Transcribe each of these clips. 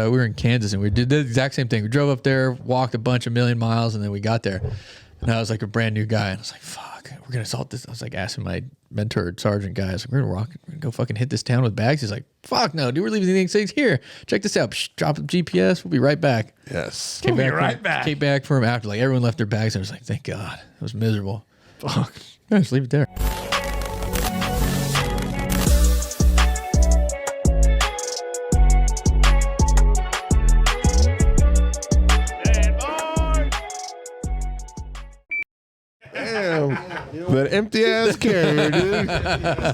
we were in Kansas and we did the exact same thing. We drove up there, walked a bunch of million miles, and then we got there. And I was like a brand new guy, and I was like, "Fuck, we're gonna assault this." I was like asking my mentor, sergeant guys, "We're gonna go fucking hit this town with bags." He's like, "Fuck no, dude, we're leaving these things here. Check this out. Psh, drop the GPS. We'll be right back." Yes, Came back from after. Like everyone left their bags. I was like, "Thank God." It was miserable. Fuck. Yeah, just leave it there. That empty ass carrier, dude.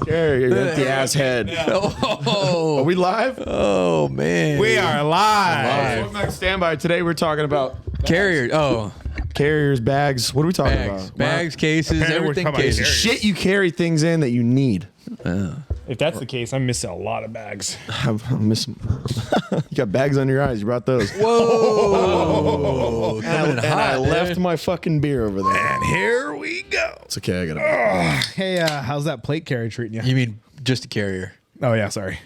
Carrier, empty ass head. Oh, Are we live? oh man, We are live. Welcome back to Standby. Today we're talking about carrier. Oh, carriers, bags. What are we talking bags, about? bags, cases, Apparently we're everything talking about cases. Shit you carry things in that you need. If that's the case, I'm missing a lot of bags. I'm missing. You got bags under your eyes. You brought those. Whoa, And I left my fucking beer over there. And here we go. It's okay. I got it. Hey, how's that plate carrier treating you? You mean just a carrier? Oh, yeah, sorry.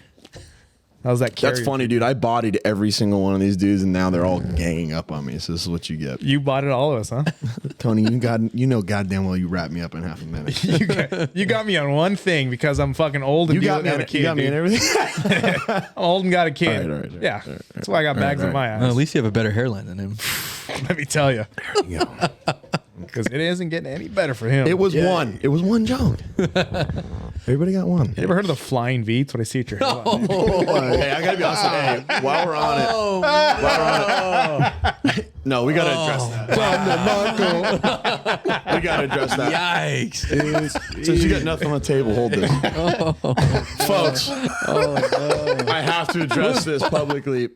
How's that carrier? That's funny, dude. I bodied every single one of these dudes, and now they're all ganging up on me. So this is what you get. You bought it, all of us, huh? Tony, you know goddamn well you wrapped me up in half a minute. you got me on one thing because I'm fucking old and You got me have on a kid. You got me in dude. everything. I'm old and got a kid. All right, yeah, that's why I got bags in my eyes. Well, at least you have a better hairline than him. Let me tell you. There you go. Because it isn't getting any better for him. It was one. It was one joke. Everybody got one. You ever heard of the flying V? It's what I see at your hairline. Hey, I gotta be honest. Hey, while we're on it, no, we gotta address that. We gotta address that. Yikes, dude. Since you got nothing on the table, hold this, folks. I have to address this publicly.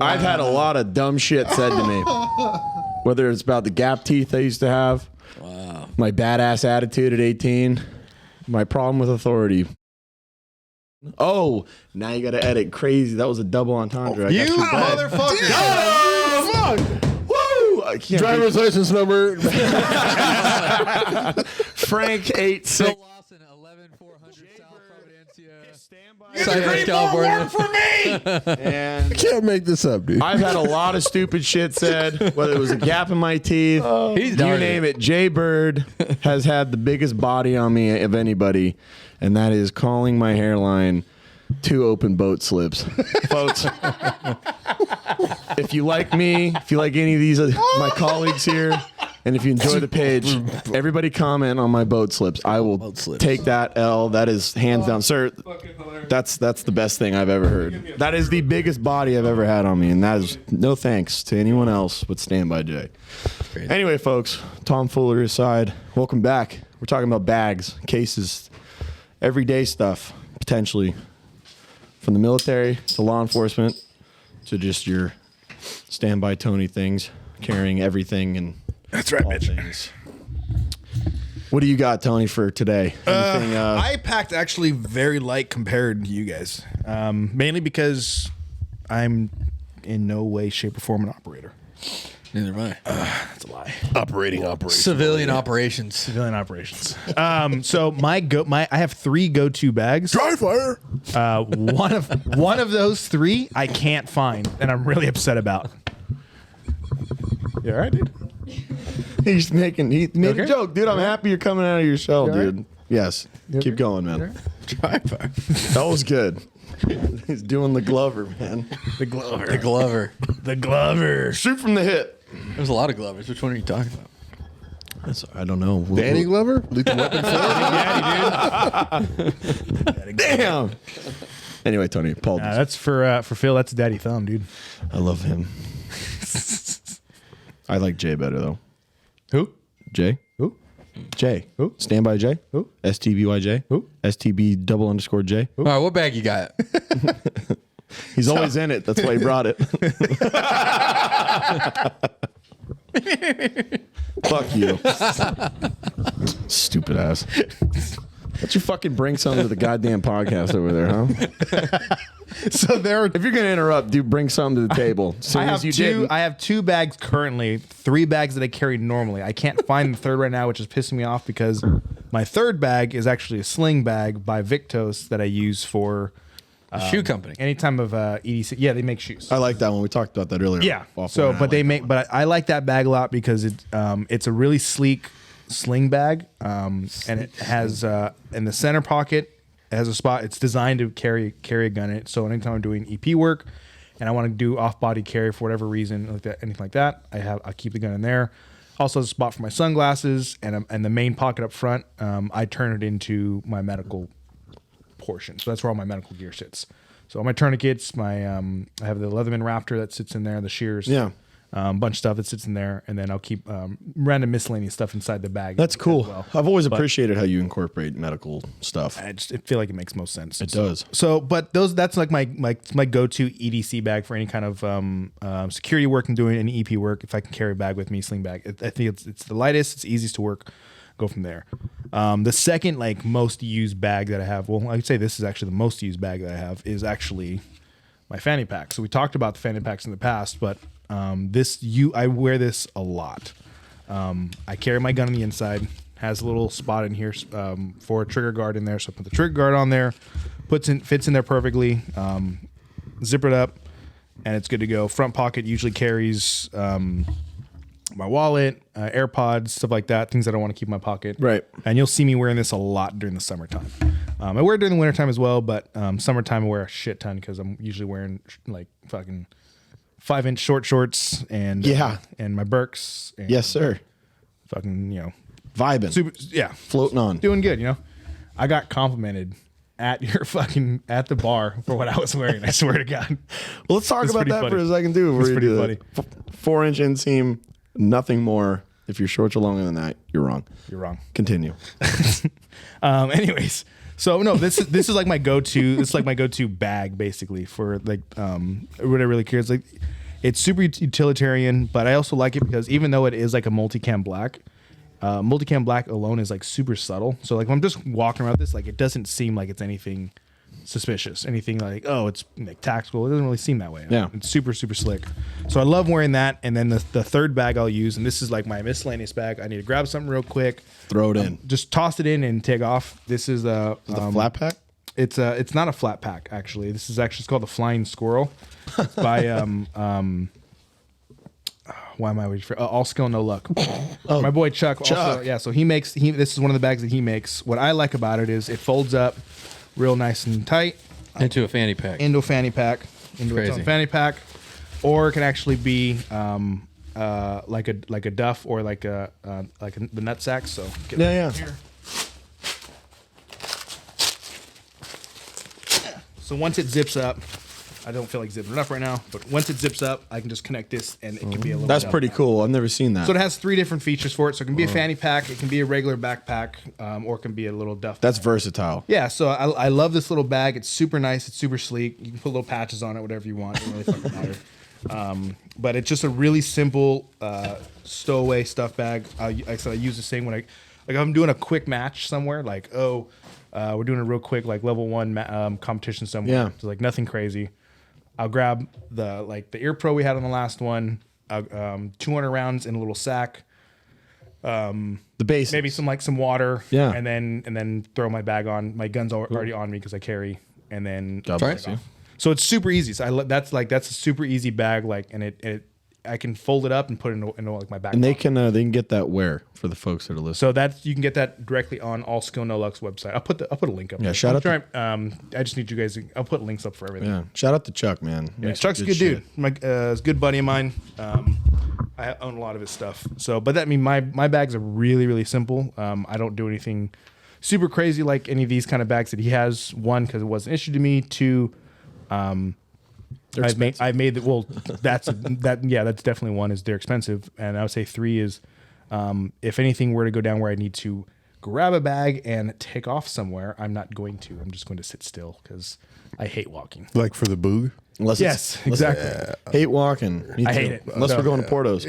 I've had a lot of dumb shit said to me, whether it's about the gap teeth I used to have, my badass attitude at 18. My problem with authority. Oh, now you got to edit. Crazy. That was a double entendre. You motherfucker. Oh, fuck. Woo. I can't Driver's license number. Frank 86. Lawson, 11400 South Providencia, Cypress, California. For me. And Can't make this up, dude. I've had a lot of stupid shit said, whether it was a gap in my teeth, He's you darn name it. Jay Bird has had the biggest body on me of anybody, and that is calling my hairline 2 open boat slips. Folks, if you like me, if you like any of these my colleagues here, and if you enjoy the page, everybody comment on my boat slips. I will take that L. That is hands down, sir. That's the best thing I've ever heard. That is the biggest body I've ever had on me, and that is no thanks to anyone else but Standby Jay. Anyway, folks, tomfoolery aside, welcome back. We're talking about bags, cases, everyday stuff, potentially, from the military to law enforcement to just your Standby Tony things, carrying everything and That's right, all bitch. things. What do you got, Tony, for today? Anything, I packed actually very light compared to you guys, mainly because I'm in no way, shape, or form an operator. Neither am I. That's a lie. Operating. Civilian operations. Civilian operations. So I have 3 go-to bags. Dry fire. One of those 3 I can't find, and I'm really upset about. You all right, dude? he made Okay. a joke, dude. I'm happy you're coming out of your shell, You all right? dude. Yes. Keep going, man. Dry fire. That was good. He's doing the Glover, man. The Glover. The Glover. The Glover. Shoot from the hip. There's a lot of Glovers. Which one are you talking about? I don't know. Danny Glover. Lethal Weapon 4. Damn. Anyway, Tony, apologies. That's for Phil. That's Daddy Thumb, dude. I love him. I like Jay better, though. Who? Jay? Who? Jay. Who? Standby Jay? Who? STBYJ? Who? STB_J? All right, what bag you got? He's always in it. That's why he brought it. Fuck you. Stupid ass. Why don't you fucking bring something to the goddamn podcast over there, huh? So there. If you're going to interrupt, dude, bring something to the table. I have 2 bags currently, 3 bags that I carry normally. I can't find the third right now, which is pissing me off because my third bag is actually a sling bag by Victos that I use for Shoe company. Any time of EDC, yeah, they make shoes. I like that one. We talked about that earlier. Yeah. Offline. So, I but they like make, but I like that bag a lot because it's a really sleek sling bag, and it has in the center pocket it has a spot. It's designed to carry a gun in it. So anytime I'm doing EP work, and I want to do off body carry for whatever reason, like that, anything like that, I keep the gun in there. Also, has a spot for my sunglasses, and the main pocket up front. I turn it into my medical portion. So that's where all my medical gear sits. So all my tourniquets, I have the Leatherman Raptor that sits in there, the shears, bunch of stuff that sits in there, and then I'll keep random miscellaneous stuff inside the bag. That's cool. Well. I've always appreciated how you incorporate medical stuff. I feel like it makes most sense. It does. So, but that's like my go-to EDC bag for any kind of security work and doing any EP work. If I can carry a bag with me, sling bag. I think it's the lightest. It's easiest to work. Go from there. The second most used bag that I have, well, I would say this is actually the most used bag that I have, is actually my fanny pack. So we talked about the fanny packs in the past, but I wear this a lot. I carry my gun on the inside. Has a little spot in here for a trigger guard in there. So I put the trigger guard on there, fits in there perfectly. Zip it up, and it's good to go. Front pocket usually carries my wallet, AirPods, stuff like that, things that I want to keep in my pocket. Right. And you'll see me wearing this a lot during the summertime. I wear it during the wintertime as well, but summertime I wear a shit ton because I'm usually wearing fucking 5-inch short shorts and and my Birks. And Yes, sir. Fucking Vibing. super Floating on. doing good. I got complimented at the bar for what I was wearing. I swear to God. Well, let's talk It's about pretty that funny. for a second, too. It's pretty funny. 4-inch inseam, nothing more. If your shorts are longer than that, you're wrong. You're wrong. Continue. Anyways, so no, this is like my go-to. This is like my go-to bag basically for what I really care. It's it's super utilitarian, but I also like it because even though it is like a multicam black alone is super subtle. So when I'm just walking around this, it doesn't seem like it's anything suspicious, anything it's tactical. It doesn't really seem that way. Yeah. It's super, super slick. So I love wearing that. And then the third bag I'll use, and this is my miscellaneous bag. I need to grab something real quick. Throw it in. Just toss it in and take off. This is The flat pack? it's not a flat pack actually. This is actually, it's called the Flying Squirrel. It's by why am I waiting for All Skill No Luck? My boy Chuck. Also, yeah, so this is one of the bags that he makes. What I like about it is it folds up real nice and tight Into a fanny pack. into a fanny pack, into its Crazy. own fanny pack, or it can actually be like a duff or the nut sack. So Yeah. here. So once it zips up, I don't feel like zipping it up right now, but once it zips up, I can just connect this and it can be a little. That's duff pretty bag. cool. I've never seen that. So it has 3 different features for it. So it can be a fanny pack, it can be a regular backpack, or it can be a little duff. That's versatile. Yeah, so I love this little bag. It's super nice. It's super sleek. You can put little patches on it, whatever you want. It doesn't really fucking matter. But it's just a really simple stowaway stuff bag. I use the same when if I'm doing a quick match somewhere, we're doing a real quick level 1 competition somewhere. Yeah. So nothing crazy. I'll grab the Ear Pro we had on the last one, 200 rounds in a little sack. The basics. Maybe some water, Yeah. and then throw my bag on. My gun's already on me because I carry, and then God bless you. so it's super easy. So that's a super easy bag, and it I can fold it up and put it into my back. And they pocket. can get that where for the folks that are listening. So you can get that directly on All Skill No Luck's website. I'll put a link up. Yeah, there. shout out to- I just need you guys. I'll put links up for everything. Yeah. Shout out to Chuck, man. Yeah, Makes Chuck's a good shit. dude. He's a good buddy of mine. I own a lot of his stuff. So, but my bags are really, really simple. I don't do anything super crazy like any of these kind of bags that he has. 1, because it wasn't issued to me. 2, I've made the, well, that's definitely 1 is they're expensive. And I would say 3 is, if anything were to go down where I need to grab a bag and take off somewhere, I'm not going to. I'm just going to sit still because I hate walking. Like for the boog. Yes, exactly. Hate walking. Me I too. hate it. Unless No. we're going to Portos.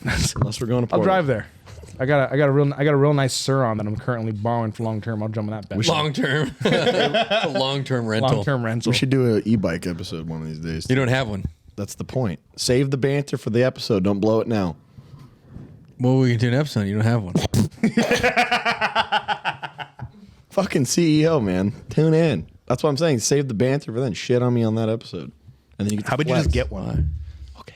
Unless we're going to Portos. I'll drive there. I got a real nice Sur-on that I'm currently borrowing for long term. I'll jump on that back. Long term. It's a long term rental. Long term rental. We should do an e-bike episode one of these days. You don't have one. That's the point. Save the banter for the episode. Don't blow it now. Well, we can do an episode. You don't have one. Fucking CEO, man. Tune in. That's what I'm saying. Save the banter for then. Shit on me on that episode, and then you get. How about you just get one? Okay.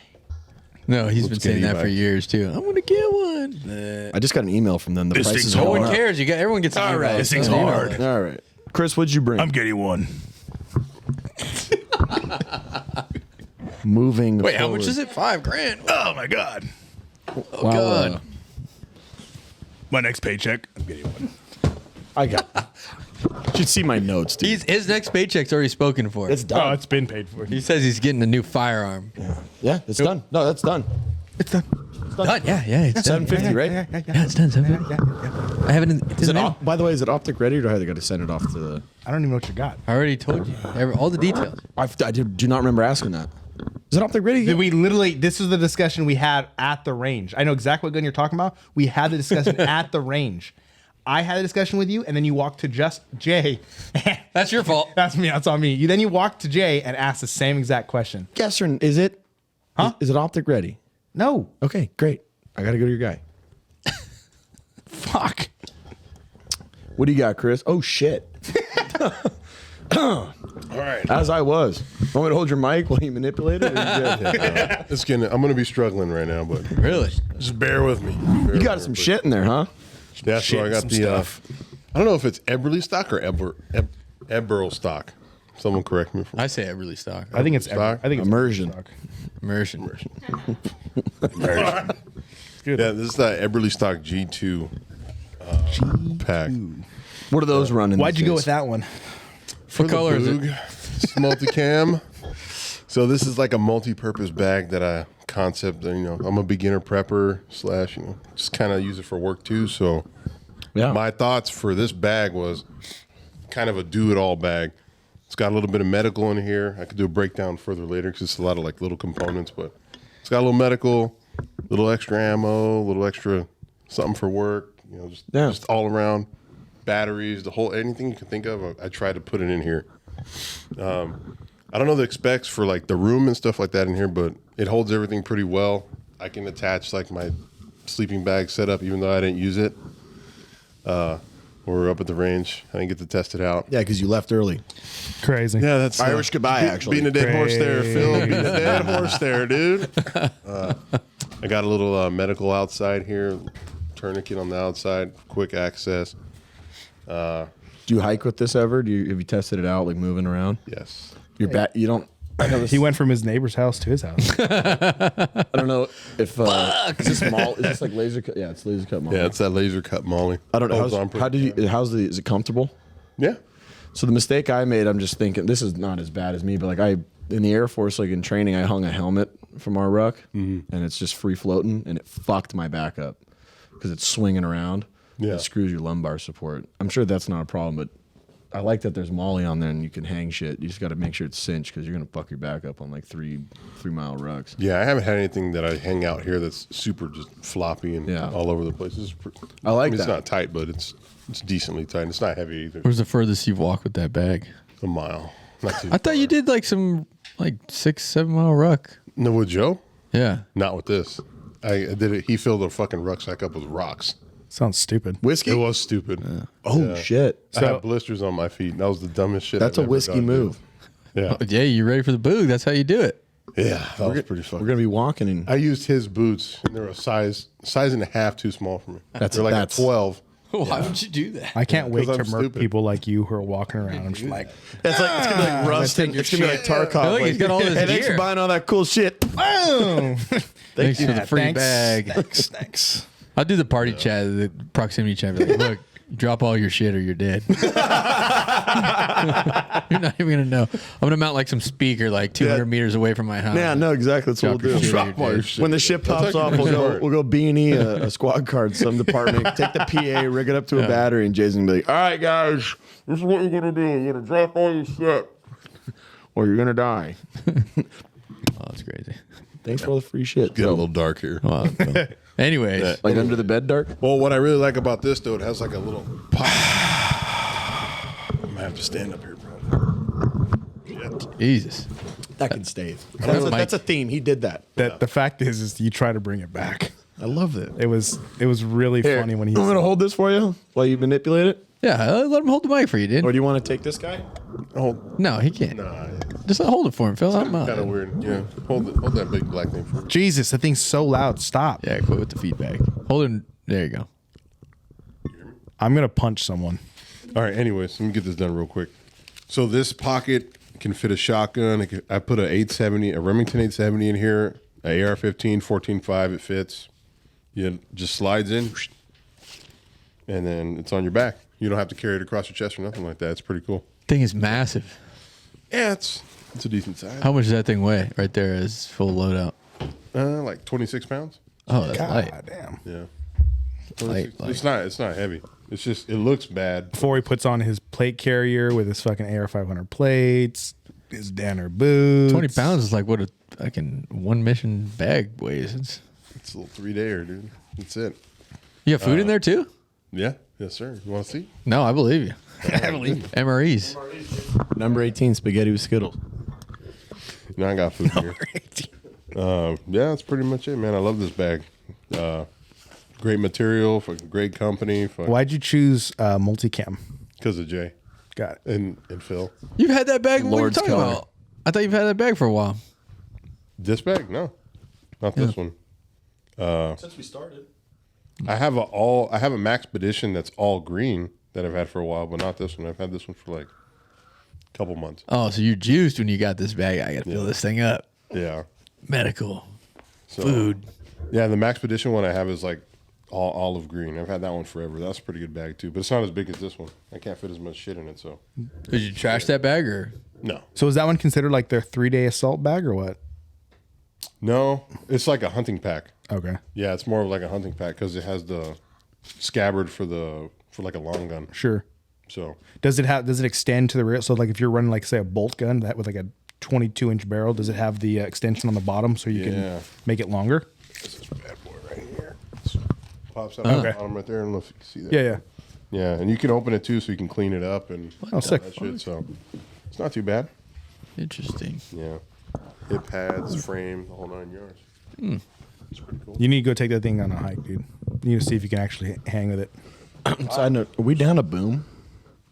No, he's been get saying that for e-bikes. years too. I'm gonna get one. I just got an email from them. The This price thing's is No going one up. cares. Everyone gets All right. This thing's hard. All right. Chris, what'd you bring? I'm getting one. Moving. Wait, how forward. much is it? $5,000. Oh my god. Oh God. My next paycheck, I'm getting one. I got. You should see my notes, dude. His next paycheck's already spoken for. It's Oh, done. it's been paid for. He says he's getting a new firearm. Yeah, it's done. No, that's done. It's done. Done. Yeah, it's done. 750, right? Yeah, it's done. 750. I haven't. It's Is in it the mail. by the way, is it optic ready, or do I got to send it off to the? I don't even know what you got. I already told you all the details. I do not remember asking that. Is it optic ready? Did we literally, this is the discussion we had at the range. I know exactly what gun you're talking about. We had the discussion at the range. I had a discussion with you, and then you walked to just Jay. That's your fault. That's me. That's on me. Then you walked to Jay and asked the same exact question. Yes or is it? Huh? Is it optic ready? No. Okay, great. I got to go to your guy. Fuck. What do you got, Chris? Oh shit. All right. As I was. Want me to hold your mic while you manipulate it? Or you good? I'm gonna be struggling right now, but Really? just bear with me. You got some shit in there, huh? Yeah, so I got some the. stuff. I don't know if it's Eberly stock or Eberl stock. Someone correct me. If I say Everly stock. I think it's Stock? I think it's Immersion. Immersion. Yeah, this is the Eberly stock G2 pack. What are those running? Why'd these you go days? with that one? For What color is it? It's multicam. So this is like a multi-purpose bag that I concept. And, I'm a beginner prepper / just kind of use it for work too. So Yeah. my thoughts for this bag was kind of a do-it-all bag. It's got a little bit of medical in here. I could do a breakdown further later because it's a lot of like little components, but it's got a little medical, little extra ammo, a little extra something for work. Just all around. Batteries, anything you can think of. I tried to put it in here. I don't know the specs for like the room and stuff like that in here, but it holds everything pretty well. I can attach like my sleeping bag setup, even though I didn't use it. We're up at the range. I didn't get to test it out. Yeah, because you left early. Crazy. Yeah, that's Irish goodbye, actually. Beating a dead horse there, Phil. Beating a dead horse there, dude. I got a little medical outside here, tourniquet on the outside, quick access. Do you hike with this ever? Have you tested it out, like moving around? Yes. You don't. I know this, He went from his neighbor's house to his house. I don't know if is this small? Is this like laser cut? Yeah, it's laser cut. Yeah, it's that laser cut molly. I don't know. Holds on pretty- Is it comfortable? Yeah. So the mistake I made, I'm just thinking this is not as bad as me, but like in the Air Force, like in training, I hung a helmet from our ruck, and it's just free floating, and it fucked my back up because it's swinging around. Yeah. It screws your lumbar support. I'm sure that's not a problem, but I like that there's molly on there and you can hang shit. You just got to make sure it's cinched because you're gonna fuck your back up on like 3-mile rucks. Yeah, I haven't had anything that I hang out here that's super just floppy and Yeah. all over the place. I like It's that. not tight, but it's decently tight. It's not heavy either. Where's the furthest you've walked with that bag? A mile. Not too I thought you did like some 6-7 mile ruck. No, with Joe? Yeah. Not with this. I did it. He filled a fucking rucksack up with rocks. Sounds stupid. Whiskey? It was stupid. Oh Yeah. shit! I had blisters on my feet. That was the dumbest shit. That's I've a ever whiskey done, dude. move. Yeah, Yeah, you ready for the boog? That's how you do it. yeah, that was pretty fucking. We're gonna be walking in. I used his boots, and they're a size and a half too small for me. That's- they're like that's- a 12. Why would you do that? I can't wait 'cause to I'm murk stupid. people like you who are walking around. I'm just like, It's like it's gonna be like Rust and it's gonna be like Tarkov. Look, like, he's got all this hey, thanks gear. for buying all that cool shit. boom. Thanks for Yeah, the free thanks. bag. Thanks. I'll do the party chat, the proximity chat. Be like, look, drop all your shit or you're dead. You're not even gonna know. I'm gonna mount like some speaker like 200 meters away from my house. Yeah, no, exactly. That's what Drop your we'll do. shit or you're dead. When the ship pops off, we'll go beanie, a squad card, some department, take the PA, rig it up to a battery, and Jason will be like, all right, guys, this is what you're going to do. You're going to drop all your shit, or you're going to die. Oh, that's crazy. Thanks for all the free shit. Getting a little dark here. Well, anyways, Like under the bed dark? Well, what I really like about this, though, it has like a little pop. I'm gonna have to stand up here, bro. Shit. Jesus. That can stay. Mike. That's a theme. He did that. That the fact is you try to bring it back. I love it. It was really Here, funny when he. I'm going to hold this for you while you manipulate it. Yeah, let him hold the mic for you, dude. Or do you want to take this guy? Oh, No, he can't. nah. Just hold it for him, Phil. Kind of weird. Yeah. Hold that big black thing for me. Jesus, that thing's so loud. Stop. Yeah, quit with the feedback. Hold it. There you go. I'm going to punch someone. All right. Anyways, let me get this done real quick. So this pocket can fit a shotgun. I put a Remington 870 in here, a AR-15, 14.5. It fits. It just slides in, and then it's on your back. You don't have to carry it across your chest or nothing like that. It's pretty cool. Thing is massive. Yeah, it's a decent size. How much does that thing weigh? Right there is full loadout. Like 26 pounds. Oh, that's God light. damn. Yeah. Light. It's not heavy. It's just it looks bad. Before he puts on his plate carrier with his fucking AR-500 plates, his Danner boots. 20 pounds is like what a fucking one mission bag weighs. It's a little 3-dayer, dude. That's it. You got food in there too? Yeah. Yes, sir. You want to see? No, I believe you. I believe you. MREs. Number 18, spaghetti with Skittles. No, I got food here. Yeah, that's pretty much it, man. I love this bag. Great material, fucking great company. Why'd you choose multicam? Because of Jay Got it. and Phil. You've had that bag. What are you Lord's talking color. about? I thought you've had that bag for a while. This bag? No, not this one. Since we started. I have a Max Expedition that's all green that I've had for a while, but not this one. I've had this one for like a couple months. Oh, so you're juiced when you got this bag. I got to fill this thing up. Yeah. Medical. So, Food. Yeah, the Max Expedition one I have is like all olive green. I've had that one forever. That's a pretty good bag too, but it's not as big as this one. I can't fit as much shit in it, so Did you trash that bag or? no. So is that one considered like their 3-day assault bag or what? No, it's like a hunting pack. Okay. Yeah, it's more of like a hunting pack because it has the scabbard for like a long gun. Sure. So Does it extend to the rear? So like if you're running like say a bolt gun that with like a 22-inch barrel, does it have the extension on the bottom so you Yeah. can make it longer? this is bad boy right here. Pops out the bottom right there. I don't know if you can see that. Yeah, yeah. Yeah, and you can open it too, so you can clean it up and Oh, sick. that shit. So it's not too bad. Interesting. Yeah, hip pads, frame, the whole 9 yards. It's pretty cool. You need to go take that thing on a hike, dude. You need to see if you can actually hang with it. Side note, are we down a boom?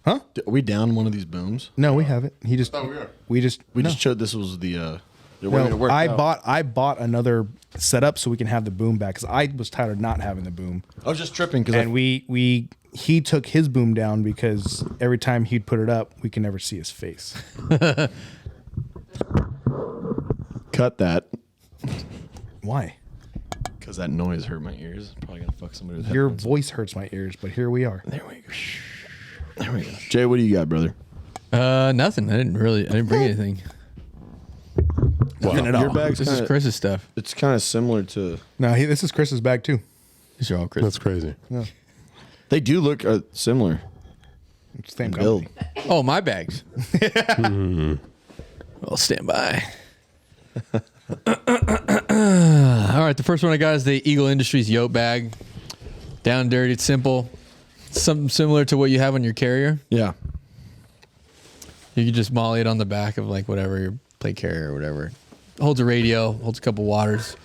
Huh? Are we down one of these booms? No, we haven't. He just Oh, we are. we just We no. just showed this was the way No, it worked out. I bought another setup so we can have the boom back because I was tired of not having the boom. I was just tripping because And he took his boom down because every time he'd put it up, we can never see his face. cut that Why? because that noise hurt my ears. Probably gonna fuck somebody with Your headphones. voice hurts my ears, but here we are. There we go. There we go. Jay, what do you got, brother? Nothing. I didn't bring anything. Nothing at Your all. bag's This is kinda, Chris's stuff. It's kind of similar to. No, this is Chris's bag too. These are all Chris. That's crazy. They do look similar. Same Build. company. Oh, my bags. Well, stand by. All right, the first one I got is the Eagle Industries Yoke bag. Down and dirty, it's simple. Something similar to what you have on your carrier. Yeah. You can just molly it on the back of like whatever your plate carrier or whatever. Holds a radio, holds a couple waters.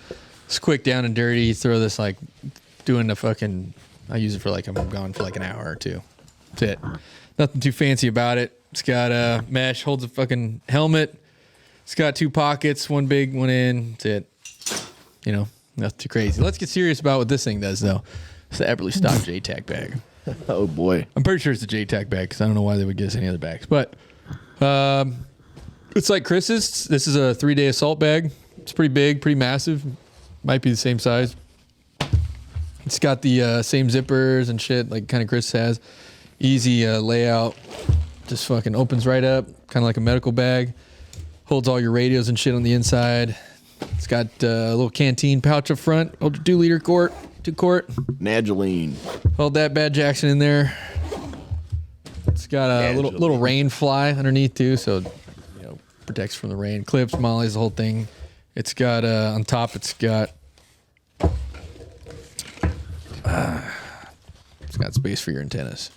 It's quick, down and dirty. You throw this like doing the fucking. I use it for like I'm gone for like an hour or two. That's it. Nothing too fancy about it. It's got a mesh, holds a fucking helmet. It's got 2 pockets, one big, one in. That's it. You know, nothing too crazy. Let's get serious about what this thing does though. It's the Eberly stock JTAC bag. Oh boy. I'm pretty sure it's a JTAC bag because I don't know why they would get us any other bags. But it's like Chris's. This is a 3-day assault bag. It's pretty big, pretty massive. Might be the same size. It's got the same zippers and shit like kind of Chris has. Easy layout. Just fucking opens right up, kind of like a medical bag. Holds all your radios and shit on the inside. It's got a little canteen pouch up front. Hold your 2-liter quart. Nageline. Hold that Bad Jackson in there. It's got a little rain fly underneath too, so protects from the rain. Clips, mollies, the whole thing. It's got on top. It's got space for your antennas.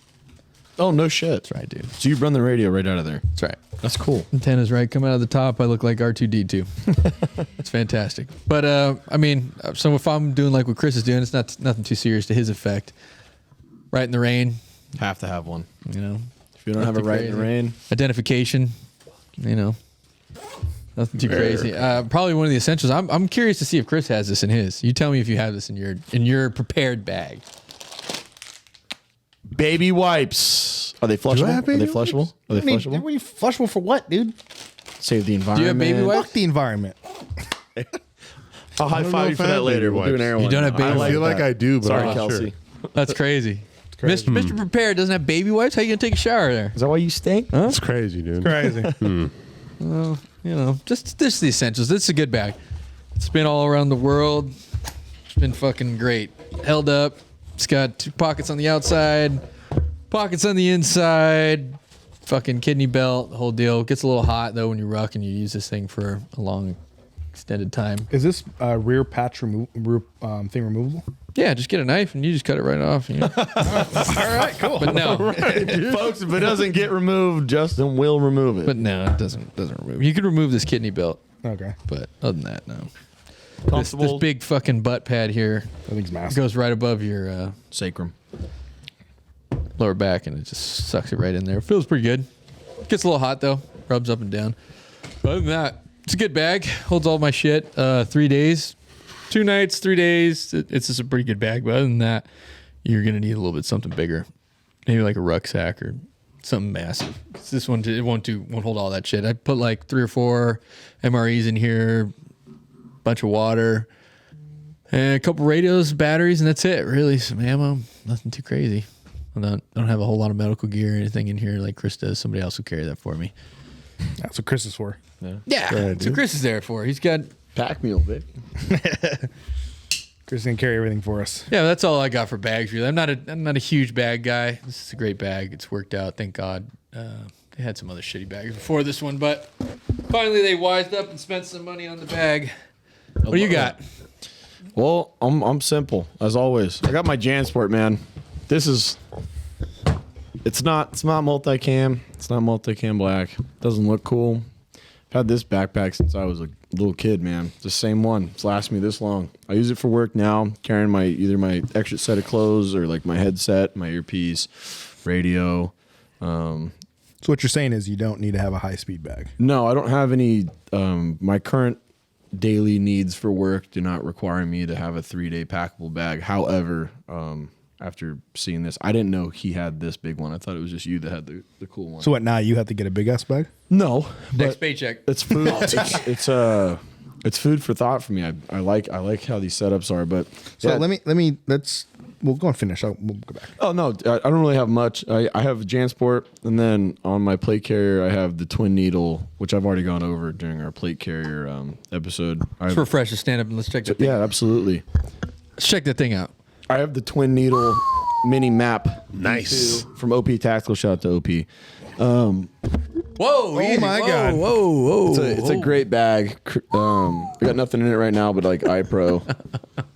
Oh no shit. That's right, dude. So you run the radio right out of there. That's right. That's cool. Antennas right come out of the top. I look like R2D2. It's fantastic. But I mean, so if I'm doing like what Chris is doing, it's not nothing too serious to his effect. Right in the rain, Have to have one. You know, If you don't have it right in the rain. Identification. You know, nothing too crazy. Probably one of the essentials. I'm curious to see if Chris has this in his. You tell me if you have this in your prepared bag. Baby wipes. Are they flushable? Are they flushable? Are they flushable? What are you flushable for what, dude? Save the environment. Do you have baby wipes? Fuck the environment. I'll high know five you if for I that have later. baby We'll do an wipes. air You one. don't have baby I feel like I do, but Sorry, I'm not Kelsey. sure. That's crazy. Mr. Prepared doesn't have baby wipes. How you gonna take a shower there? Is that why you stink? That's crazy, dude. Crazy. You know, just the essentials. This is a good bag. It's been all around the world. It's been fucking great. Held up. It's got 2 pockets on the outside, pockets on the inside. Fucking kidney belt, the whole deal. Gets a little hot though when you ruck and you use this thing for a long, extended time. Is this rear patch thing removable? Yeah, just get a knife and you just cut it right off. You know? All right, cool. But no, Folks, if it doesn't get removed, Justin will remove it. but no, it doesn't remove. You can remove this kidney belt, Okay. but other than that, no. This Comfortable. big fucking butt pad here That thing's massive. goes right above your Sacrum. lower back, and it just sucks it right in there. Feels pretty good. Gets a little hot though. Rubs up and down. But other than that, it's a good bag. Holds all my shit. 3 days, 2 nights, 3 days. It's just a pretty good bag. But other than that, you're gonna need a little bit something bigger, maybe like a rucksack or something massive. 'Cause this one it won't hold all that shit. I put like 3 or 4 MREs in here, bunch of water, and a couple radios, batteries, and that's it. Really, some ammo. Nothing too crazy. I don't have a whole lot of medical gear or anything in here like Chris does. Somebody else will carry that for me. That's what Chris is for. Yeah, ahead, so dude. Chris is there for. He's got. Pack mule, baby. Chris is gonna carry everything for us. Yeah, that's all I got for bags. Really, I'm not a huge bag guy. This is a great bag. It's worked out. Thank God. They had some other shitty bags before this one, but finally they wised up and spent some money on the bag. What do you got? Well, I'm simple as always. I got my JanSport, man. This is. It's not multicam. It's not multicam black. Doesn't look cool. I've had this backpack since I was a little kid, man. It's the same one. It's lasted me this long. I use it for work now, carrying either my extra set of clothes or like my headset, my earpiece, radio. So what you're saying is you don't need to have a high speed bag. No, I don't have any. My current daily needs for work do not require me to have a 3-day packable bag. However, after seeing this, I didn't know he had this big one. I thought it was just you that had the cool one. So what now? You have to get a big ass bag. No, Next but paycheck. it's food. It's food for thought for me. I like how these setups are. But So yeah. we'll go and finish. We'll go back. Oh no, I don't really have much. I have a JanSport, and then on my plate carrier, I have the twin needle, which I've already gone over during our plate carrier episode. Let's refresh. Just stand up and let's check that thing. Yeah, absolutely. Let's check that thing out. I have the twin needle mini map. Nice. V2 from OP Tactical. Shout out to OP. Whoa! Oh my God. Whoa! It's a great bag. I got nothing in it right now, but like iPro,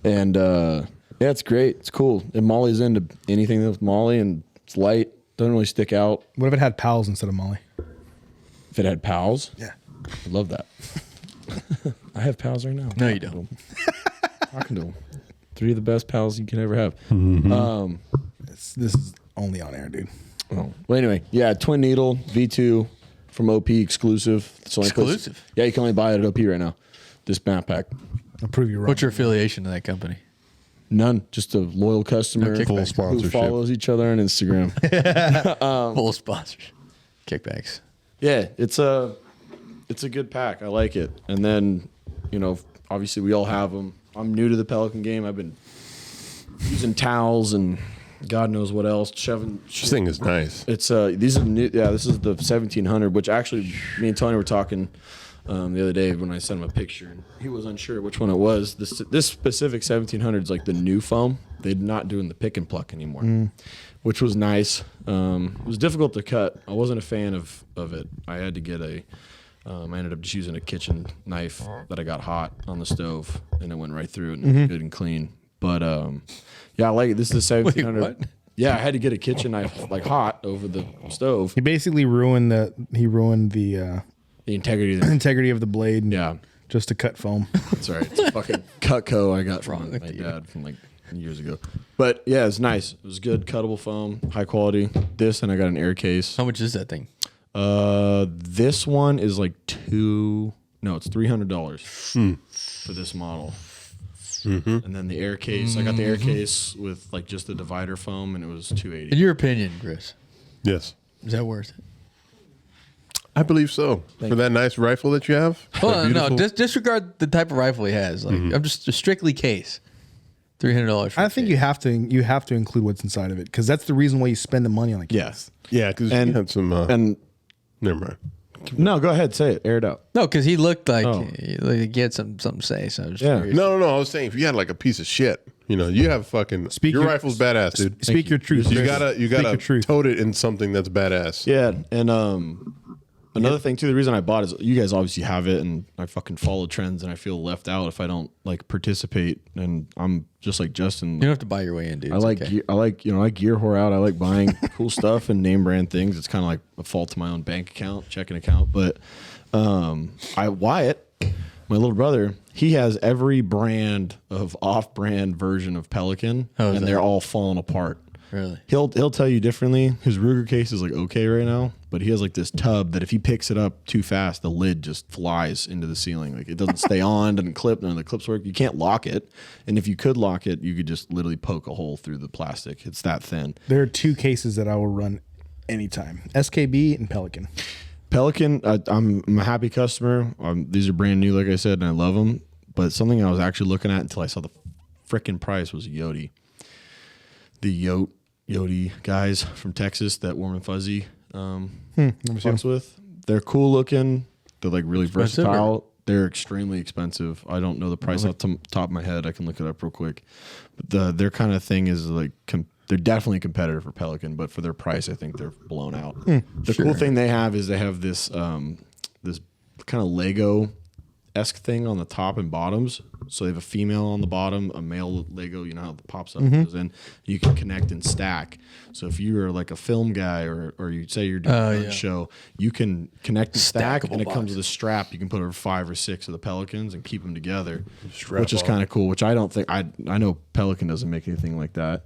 and yeah, it's great. It's cool. And Molly's into anything with Molly, and it's light. Doesn't really stick out. What if it had pals instead of Molly? If it had pals, Yeah. I'd love that. I have pals right now. No, you don't. Talking to them. 3 of the best pals you can ever have. This is only on air, dude. Oh. Well, anyway, yeah, twin needle V2 from OP exclusive. It's the only place- Exclusive? Yeah, you can only buy it at OP right now. This backpack. I'll prove you wrong. What's your affiliation to that company? None. Just a loyal customer No kickback. Full who sponsorship. follows each other on Instagram. Full sponsors. Kickbacks. Yeah, it's a good pack. I like it. And then, obviously we all have them. I'm new to the Pelican game. I've been using towels and God knows what else. This thing is nice. It's these are new. Yeah, this is the 1700, which actually me and Tony were talking the other day when I sent him a picture, and he was unsure which one it was. This specific 1700 is like the new foam. They're not doing the pick and pluck anymore, which was nice. It was difficult to cut. I wasn't a fan of it. I had to get I ended up just using a kitchen knife that I got hot on the stove, and it went right through it and it was good and clean. But yeah, I like it. This is a 1700. Wait, what? Yeah, I had to get a kitchen knife like hot over the stove. He basically ruined the The integrity of the integrity of the blade. Yeah. Just to cut foam. That's right. It's a fucking Cutco I got from my dad from like years ago. But yeah, it's nice. It was good, cuttable foam, high quality. This, and I got an air case. How much is that thing? This one is like it's $300 for this model. Mm-hmm. And then the air case, I got the air case with like just the divider foam, and it was $280. In your opinion, Chris, Yes. is that worth it? I believe so. For that nice rifle that you have. Well, no, disregard the type of rifle he has. Like, I'm just strictly case. $300. I think you have to include what's inside of it because that's the reason why you spend the money on the case. Yes. Yeah, because you had some. And never mind. no, go ahead, say it, air it out. No, because he looked like he had something to say. So I was curious. No. I was saying if you had like a piece of shit, you have fucking. Your rifle's badass, dude. Speak your truth. You Chris. gotta Speak your truth. tote it in something that's badass. Yeah, and another thing too, the reason I bought is you guys obviously have it, and I fucking follow trends, and I feel left out if I don't like participate. And I'm just like Justin. You don't have to buy your way in, dude. I like gear, I like gear whore out. I like buying cool stuff and name brand things. It's kind of like a fault to my own bank account, checking account. But Wyatt, my little brother, he has every brand of off-brand version of Pelican, and they're all falling apart. Really? He'll tell you differently. His Ruger case is like okay right now, but he has like this tub that if he picks it up too fast, the lid just flies into the ceiling. Like it doesn't stay on, doesn't clip, none of the clips work. You can't lock it, and if you could lock it, you could just literally poke a hole through the plastic. It's that thin. There are two cases that I will run anytime: SKB and Pelican. Pelican, I'm a happy customer. These are brand new, like I said, and I love them. But something I was actually looking at until I saw the frickin' price was Yodi. The Yodi guys from Texas that Warm and Fuzzy fucks with. They're cool looking. They're like really versatile. They're extremely expensive. I don't know the price off the top of my head. I can look it up real quick. But their kind of thing is like they're definitely a competitor for Pelican, but for their price, I think they're blown out. The cool thing they have is they have this this kind of Lego-esque thing on the top and bottoms. So they have a female on the bottom, a male Lego, you know how it pops up and goes in. You can connect and stack. So if you are like a film guy or you say you're doing a show, you can connect and stack, and it comes with a strap. You can put over 5 or 6 of the Pelicans and keep them together, which is kind of cool, which I don't think, I know Pelican doesn't make anything like that.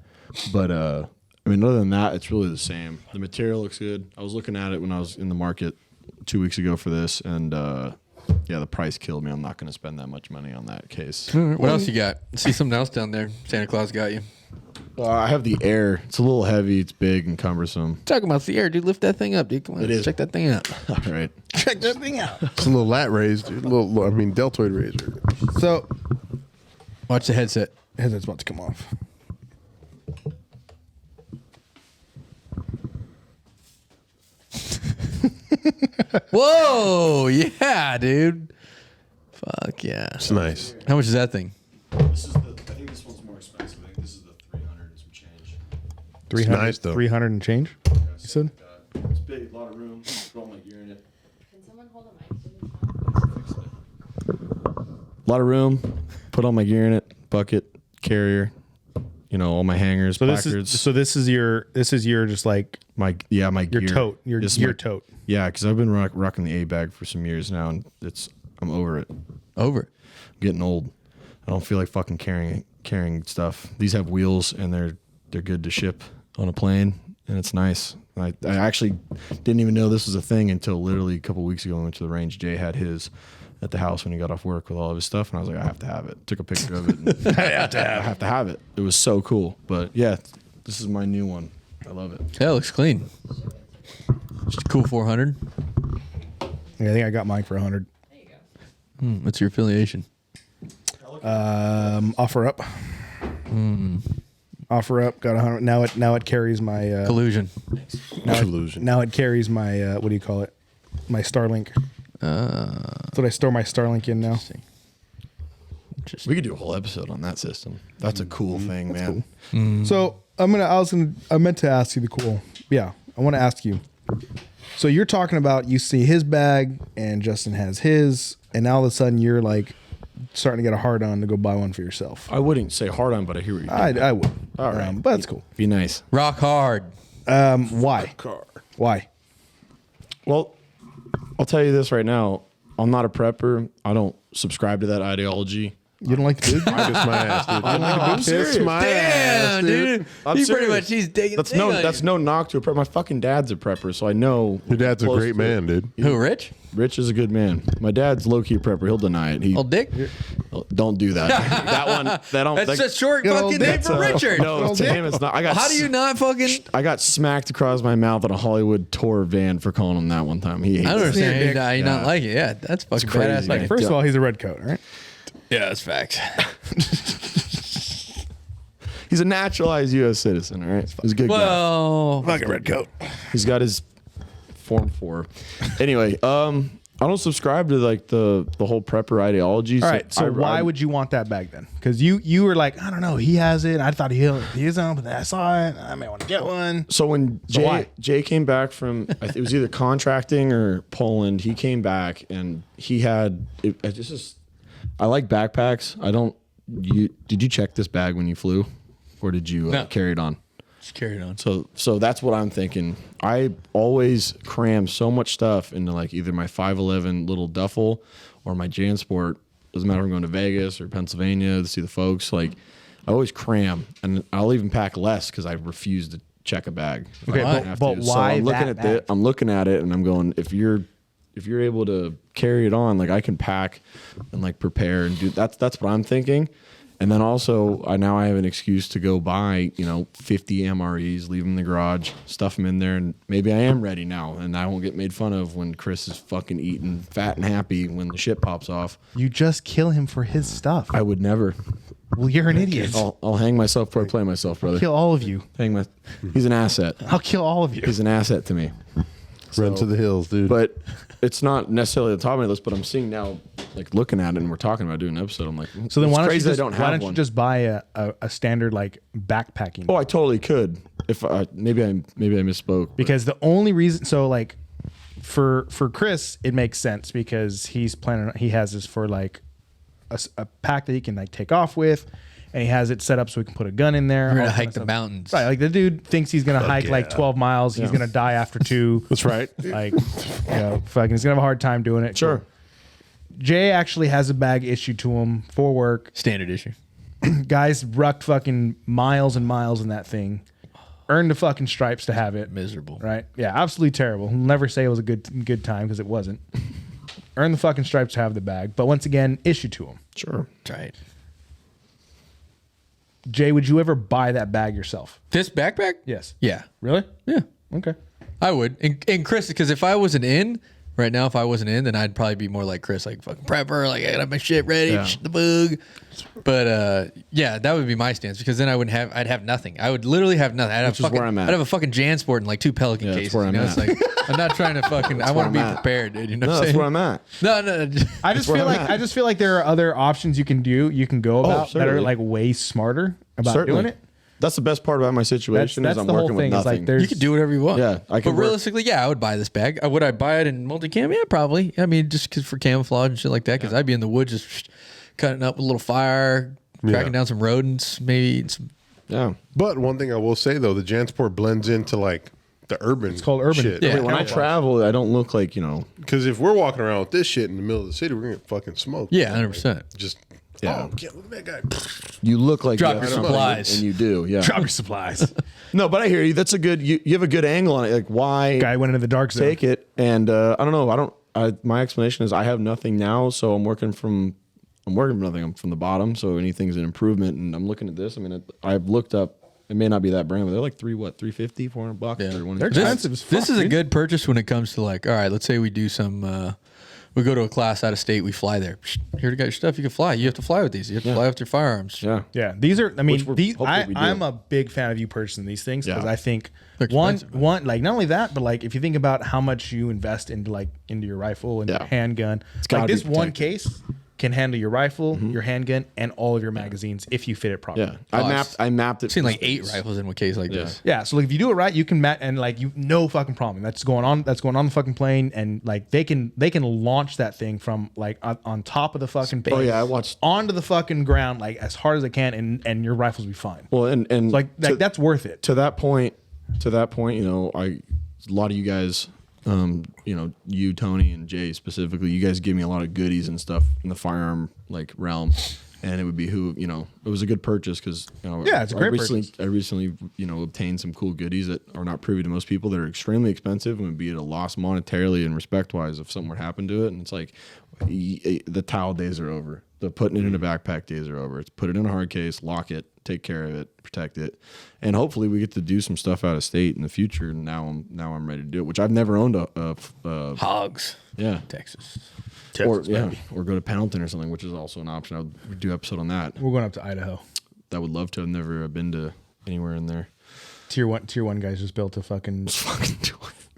But, I mean, other than that, it's really the same. The material looks good. I was looking at it when I was in the market 2 weeks ago for this, and yeah, the price killed me. I'm not going to spend that much money on that case. What else you got? See something else down there. Santa Claus got you. I have the Air. It's a little heavy. It's big and cumbersome. Talking about the Air, dude. Lift that thing up, dude. Come on, It is. check that thing out. All right. Check that thing out. It's a little lat raise, dude. Deltoid razor. So, Watch the headset. headset's about to come off. Whoa, yeah, dude. Fuck yeah. It's nice. How much is that thing? This is I think this one's more expensive. I think this is the 300 and some change. 300, nice, though. 300 and change? You said? It's big, a lot of room. Put all my gear in it. Can someone hold a mic? A lot of room. Put all my gear in it. Bucket, carrier. You know, all my hangers, So placards. this is your just like my your gear. tote, your This is gear my- tote. Yeah, because I've been rocking the A bag for some years now, and I'm over it. Over. I'm getting old. I don't feel like fucking carrying stuff. These have wheels, and they're good to ship on a plane, and it's nice. I actually didn't even know this was a thing until literally a couple weeks ago. I went to the range. Jay had his at the house when he got off work with all of his stuff, and I was like, I have to have it. Took a picture of it. And I have to have it. It was so cool. But yeah, this is my new one. I love it. Yeah, it looks clean. Just a cool 400. Yeah, I think I got mine for 100. There you go. What's your affiliation? Offer up. Offer up. Got 100. Now it carries my Collusion. Collusion. now it carries my what do you call it? My Starlink. That's what I store my Starlink in now. We could do a whole episode on that system. That's a cool thing, man. So I meant to ask you the cool. Yeah, I want to ask you. So you're talking about you see his bag and Justin has his, and now all of a sudden you're like starting to get a hard on to go buy one for yourself. I wouldn't say hard on, but I hear what you're doing. I would. All right. But that's cool. Be nice. Rock hard. Why? Why? Well, I'll tell you this right now. I'm not a prepper. I don't subscribe to that ideology. You don't like the boob? I kiss my ass, dude. I'm Kiss serious. my ass, Damn, dude. I'm He serious. pretty much he's digging. That's dig on no you. knock to a prepper. My fucking dad's a prepper, so I know. Your dad's a close great to man, it. dude. Who, Rich? Rich is a good man. My dad's low key a prepper. He'll deny it. He Old Dick? don't do that. That one. That don't. That's that, a short Good old fucking name Dick. for Richard. No, to him it's not. I got. How do you not fucking? I got smacked across my mouth at a Hollywood tour van for calling him that one time. He hates I don't it. understand Dick. how you not like it. Yeah, that's fucking crazy, badass. man. Like, First of all, he's a red coat, right? yeah, that's facts. He's a naturalized U.S. citizen. All right, he's a good guy. Well, Fucking red coat. He's got his Form 4. Anyway, I don't subscribe to like the whole prepper ideology. All right. So why would you want that bag then? Because you were like, I don't know, he has it. I thought he is on, but then I saw it. I may want to get one. So when why? Jay came back from, it was either contracting or Poland. He came back and he had. I like backpacks. I don't. Did you check this bag when you flew, or did you No. carry it on? just carry it on. So that's what I'm thinking. I always cram so much stuff into like either my 511 little duffel or my JanSport. Doesn't matter if I'm going to Vegas or Pennsylvania to see the folks. Like I always cram, and I'll even pack less because I refuse to check a bag. if Okay, I don't have but to. why I'm looking that at bag? I'm looking at it, and I'm going, if you're able to carry it on, like I can pack and like prepare and do. That's what I'm thinking. And then also, now I have an excuse to go buy, 50 MREs, leave them in the garage, stuff them in there, and maybe I am ready now, and I won't get made fun of when Chris is fucking eating fat and happy when the shit pops off. You just kill him for his stuff. I would never. Well, you're an idiot. I'll hang myself before I play myself, brother. Kill all of you. He's an asset. I'll kill all of you. He's an asset to me. Run to the hills, dude. But it's not necessarily the top of my list, but I'm seeing now, like looking at it, and we're talking about doing an episode. I'm like, So then it's why don't you crazy just, I don't why have don't you one. just buy a standard like backpacking? Oh, I totally could. If maybe I misspoke. Because the only reason, so like for Chris, it makes sense because he has this for like a pack that he can like take off with, and he has it set up so he can put a gun in there. We're gonna all that hike kind the of stuff. mountains. Right, like the dude thinks he's gonna hike like 12 miles. He's gonna die after 2. That's right. Like, fucking, he's gonna have a hard time doing it. Sure. Jay actually has a bag issued to him for work. Standard issue. Guys rucked fucking miles and miles in that thing. Earned the fucking stripes to have it. Miserable. Right? Yeah, absolutely terrible. He'll never say it was a good time because it wasn't. Earned the fucking stripes to have the bag, but once again, issued to him. Sure. That's right. Jay, would you ever buy that bag yourself? This backpack? Yes. Yeah. Really? Yeah. Okay. I would. And Chris, because if I wasn't in right now, then I'd probably be more like Chris, like fucking prepper, like I got my shit ready, shit the boog. But yeah, that would be my stance because then I'd have nothing. I would literally have nothing. Which is where I'm at. I'd have a fucking JanSport and like 2 Pelican Yeah, that's cases. where I'm It's at. like I'm not trying to fucking. I want to where be I'm at. prepared, dude. You know No, what I'm that's saying? where I'm at. No. I just where feel I'm like at. there are other options you can go about that are certainly. like way smarter about Certainly. doing it. That's the best part about my situation That's is I'm the whole working thing. with Is like nothing. there's You could do whatever you want. Yeah, I can But work- realistically, yeah, I would buy this bag. Would I buy it in multicam? Yeah, probably. I mean, just for camouflage and shit like that. Because I'd be in the woods just cutting up with a little fire, cracking down some rodents, maybe eating some. Yeah. But one thing I will say though, the JanSport blends into like the urban. It's called urban. shit. Yeah. When I travel, I don't look like, Because if we're walking around with this shit in the middle of the city, we're gonna get fucking smoked. Yeah, 100%. Just Yeah. oh, can't look at that guy. you look like Drop you have your something, supplies. and you do. Yeah. drop your supplies. No, but I hear you. That's a good. You have a good angle on it. Like why Guy went into the dark zone. take it? And I don't know. My explanation is I have nothing now, so I'm working from nothing. I'm from the bottom, so anything's an improvement. And I'm looking at this. I mean, I've looked up. It may not be that brand, but they're like $350, $400 bucks. Yeah. Or one They're of these. expensive as fuck. This is a dude. good purchase when it comes to like, all right, let's say we do some, we go to a class out of state, we fly there. Here, you got your stuff, you can fly. You have to fly with these. You have to fly with your firearms. Yeah. Yeah, these are. I mean, Which hopefully we do. I'm a big fan of you purchasing these things because Yeah. I think They're one, expensive. like not only that, but like if you think about how much you invest into your rifle and Yeah. your handgun, gotta like be this one protected. case can handle your rifle, your handgun, and all of your magazines if you fit it properly. Yeah. I mapped it. I've seen like for 8 space. rifles in a case like this. Yeah, so like if you do it right, you can and like no fucking problem. That's going on the fucking plane, and like they can launch that thing from like on top of the fucking plane. Oh yeah, I watched. onto the fucking ground like as hard as I can, and your rifles will be fine. Well, and Like that's worth it. to that point, a lot of you guys, you, Tony, and Jay specifically, you guys give me a lot of goodies and stuff in the firearm like realm, and it would behoove, it was a good purchase because, Yeah, it's a great purchase. I recently, obtained some cool goodies that are not privy to most people that are extremely expensive and would be at a loss monetarily and respect-wise if something were to happen to it. And it's like the towel days are over. The putting it in a backpack days are over. It's put it in a hard case, lock it, take care of it, protect it, and hopefully we get to do some stuff out of state in the future. And now I'm ready to do it, which I've never owned a Hogs. Yeah, Texas. or go to Pendleton or something, which is also an option. I would do an episode on that. We're going up to Idaho. I would love to. I've never been to anywhere in there. Tier one guys just built a fucking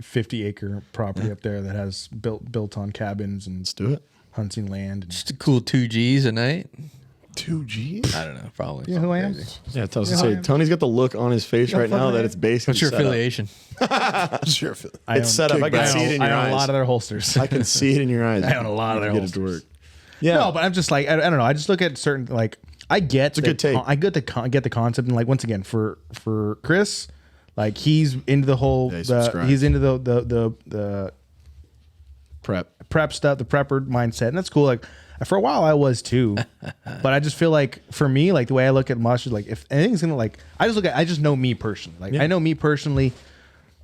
50-acre property up there that has built on cabins and Let's do it. hunting land. And Just a cool 2 G's a night. 2 G's? I don't know. Probably. you know who I am? Yeah, I was say Tony's got the look on his face right now that it's basically What's your set up. affiliation? Sure. It's set up. I can see it in your I own eyes. a lot of their holsters. I can see it in your eyes. I own a lot of their Get it to holsters. work. Yeah. No, but I'm just like I don't know. I just look at certain like I get a good take. I get the concept and like once again for Chris, like he's into the whole he's into the prep stuff, the prepper mindset, and that's cool. Like for a while I was too, but I just feel like for me, like the way I look at monsters, like if anything's gonna like I just know me personally. Like I know me personally,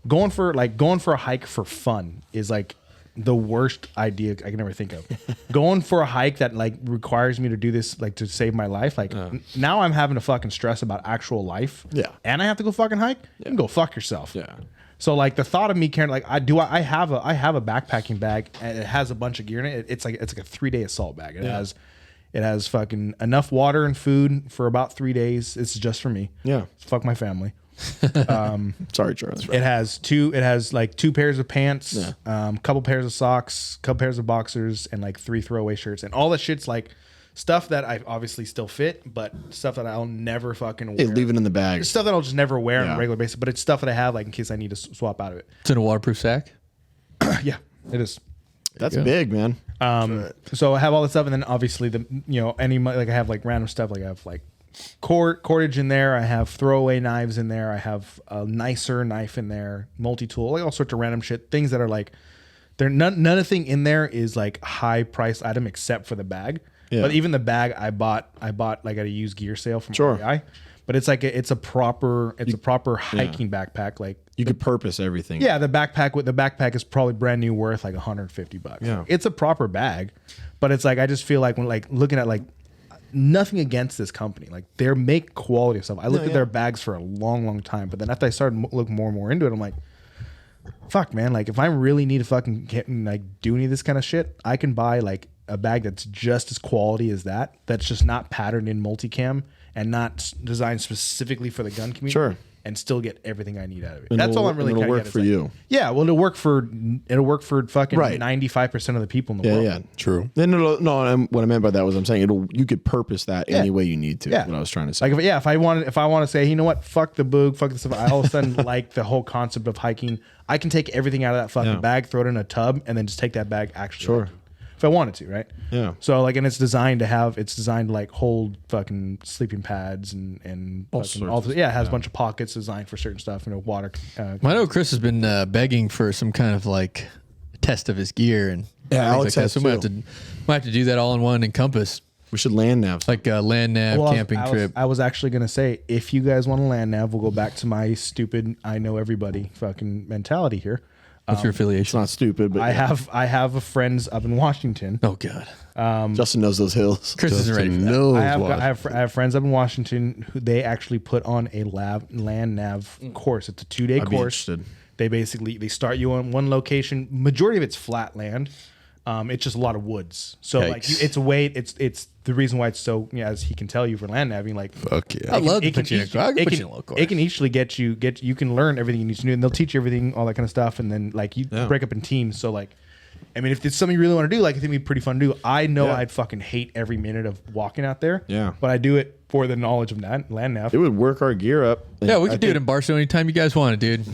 going for a hike for fun is like the worst idea I can ever think of. Going for a hike that like requires me to do this like to save my life. Like now I'm having to fucking stress about actual life. Yeah. And I have to go fucking hike. You can go fuck yourself. Yeah. So like the thought of me carrying like I have a backpacking bag and it has a bunch of gear in it. It's like a 3-day assault bag. It has fucking enough water and food for about 3 days. It's just for me. Yeah. Fuck my family. Sorry, Charlie. It has two pairs of pants, couple pairs of socks, couple pairs of boxers, and like 3 throwaway shirts. And all that shit's like stuff that I obviously still fit, but stuff that I'll never fucking wear. Hey, leave it in the bag. It's stuff that I'll just never wear on a regular basis, but it's stuff that I have like in case I need to swap out of it. It's in a waterproof sack. Yeah, it is. That's big, man. So I have all this stuff, and then obviously I have like random stuff. Like I have like cordage in there. I have throwaway knives in there. I have a nicer knife in there, multi-tool, like all sorts of random shit. Things that are like, nothing in there is like high priced item except for the bag. Yeah. But even the bag I bought like at a used gear sale from Sure. REI. But it's like it's a proper hiking backpack. Like You could purpose everything. yeah, the backpack is probably brand new, worth like $150. Yeah. It's a proper bag, but it's like I just feel like when like looking at like nothing against this company, like they make quality stuff. I looked at their bags for a long time, but then after I started looking more and more into it, I'm like, fuck, man. Like if I really need to fucking do any of this kind of shit, I can buy like a bag that's just as quality as that. That's just not patterned in multicam and not designed specifically for the gun community. Sure. And still get everything I need out of it. And That's it'll- all I'm really and it'll trying to work get. for It's like- you. Yeah, well, it'll work for fucking Right. 95% of the people in the Yeah, world. yeah. True. Then what I meant by that was I'm saying you could purpose that any way you need to. Yeah. What I was trying to say. Like if I want to say, you know what, fuck the boog, fuck this stuff. I all of a sudden like the whole concept of hiking. I can take everything out of that fucking bag, throw it in a tub, and then just take that bag actually. Sure. hiking. If I wanted to, right? Yeah. So like, and it's designed to like hold fucking sleeping pads and All fucking sorts of it has a bunch of pockets designed for certain stuff. Water. I know Chris has been begging for some kind of like test of his gear and Yeah, things Alex like has that. So we might have to do that all in one Encompass, we should land nav. like a land nav camping trip. I was actually gonna say, if you guys want to land nav, we'll go back to my stupid I know everybody fucking mentality here. What's your It's affiliation? not stupid, but I have friends up in Washington. Oh God, Justin knows those hills. Chris isn't ready for that. No. I have friends up in Washington who they actually put on a land nav course. It's a 2-day I'd be course. interested. They start you on one location. Majority of it's flat land. It's just a lot of woods. So like Yikes. it's the reason why it's so, as he can tell you, for land navving, like Fuck yeah. I'd love to it can put you in a easily- course. I could it put can- you in a little course. It can easily you can learn everything you need to do, and they'll teach you everything, all that kind of stuff, and then like you break up in teams. So like, I mean, if it's something you really want to do, like I think it'd be pretty fun to do. I know I'd fucking hate every minute of walking out there. Yeah. But I do it for the knowledge of land nav. It would work our gear up. Yeah, we I could do it think- in Barstow anytime you guys want it, dude.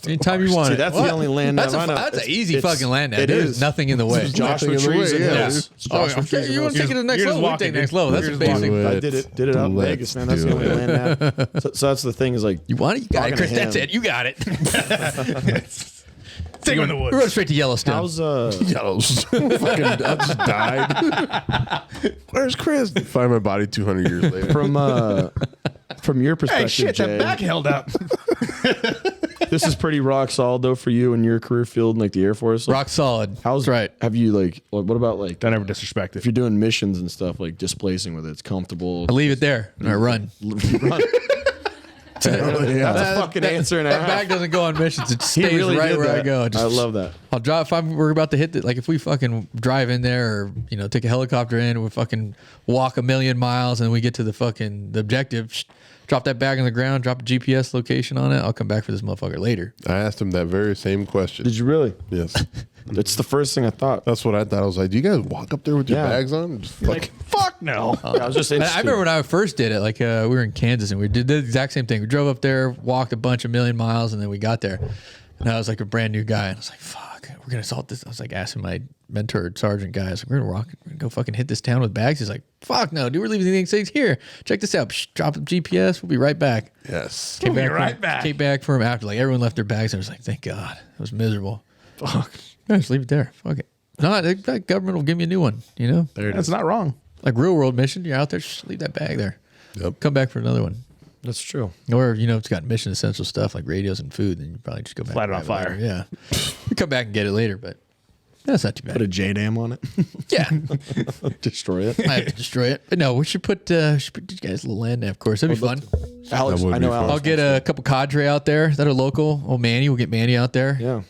Anytime you want See, it. that's the only land nav I know. That's an It's- easy it's- fucking land nav. it There's is. nothing in the way. Joshua Nothing in the trees way, in yeah. there. It's Oh, Joshua okay, trees in you want to there. take it to the next you're just level? We walking, take next dude. level. That's You're just just walking. basic. I did it out in Let's Vegas, man. That's the do only it. land nav. So that's the thing is like You want it? You got it, Talking Chris. to That's him. it. You got it. Take him in the We woods. rode straight to Yellowstone. How's Fucking, I just died. Where's Chris? Find my body 200 years later. from your perspective, Hey, shit, Jay, that back held up. this is pretty rock solid though for you in your career field in like the Air Force. Like, Rock solid. how's That's right. Have you like what about like Don't ever disrespect if it. you're doing missions and stuff like displacing with it? It's comfortable. I leave it there and I run. Run. That's a fucking answer and a That half. bag doesn't go on missions. It He stays really right did where I that. go. I love that. I'll drive if we're about to hit the, like if we fucking drive in there or take a helicopter in, we fucking walk a million miles and we get to the objective, drop that bag on the ground, drop a GPS location on it. I'll come back for this motherfucker later. I asked him that very same question. Did you really? Yes. That's the first thing I thought. That's what I thought. I was like, do you guys walk up there with your Yeah. bags on? Just fucking, Fuck no. I was just I interested. remember when I first did it, like we were in Kansas and we did the exact same thing. We drove up there, walked a bunch of million miles, and then we got there. And I was like a brand new guy, and I was like, "Fuck, we're gonna assault this." I was like asking my mentor sergeant guy, I was like, "We're gonna go fucking hit this town with bags." He's like, "Fuck no, dude, we're leaving these things here. Check this out. Psh, drop the GPS. We'll be right back." yes. Came be back, right back. Came back for him after. Like everyone left their bags. And I was like, "Thank God." It was miserable. Fuck. Yeah, just leave it there. Fuck it. No, that government will give me a new one. there it That's is. not wrong. Like real world mission. You're out there, just leave that bag there. Yep. Come back for another one. That's true. Or, it's got mission essential stuff like radios and food, then you probably just go back. Light it and on grab fire. later. Yeah. You come back and get it later, but that's not too Put a bad. J dam on it. Yeah. Destroy it. I have to destroy it. But no, we should put you guys a little land nav course. That'd be fun. Alex, That would I be know fun. Alex. I'll get a couple cadre out there that are local. Oh, Manny, we'll get Manny out there. Yeah.